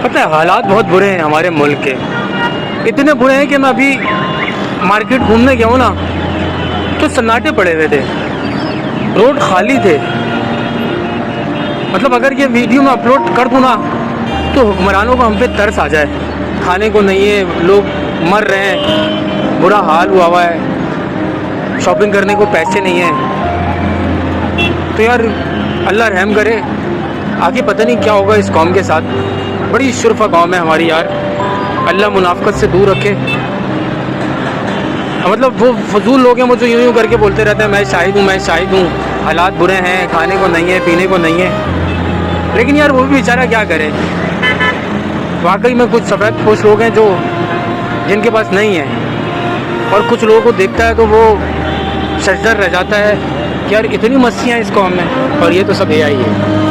पता है हालात बहुत बुरे हैं हमारे मुल्क के, इतने बुरे हैं कि मैं अभी मार्केट घूमने गया हूँ ना तो सन्नाटे पड़े हुए थे, रोड खाली थे। मतलब अगर ये वीडियो मैं अपलोड कर दूँ ना तो हुक्मरानों को हम पे तरस आ जाए। खाने को नहीं है, लोग मर रहे हैं, बुरा हाल हुआ है, शॉपिंग करने को पैसे नहीं हैं। तो यार अल्लाह रहम करे, आगे पता नहीं क्या होगा इस कौम के साथ। बड़ी शुरफा कौम है हमारी यार, अल्लाह मुनाफकत से दूर रखे। मतलब वो फजूल लोग हैं वो जो यूँ करके बोलते रहते हैं मैं शाहिद हूँ, मैं शाहिद हूँ, हालात बुरे हैं, खाने को नहीं है, पीने को नहीं है। लेकिन यार वो भी बेचारा क्या करे। वाकई में कुछ सफ़ेद पोश लोग हैं जो जिनके पास नहीं है, और कुछ लोगों को देखता है तो वो शजर रह जाता है कि यार इतनी मस्तियाँ इस कौम में, और ये तो सब AI है।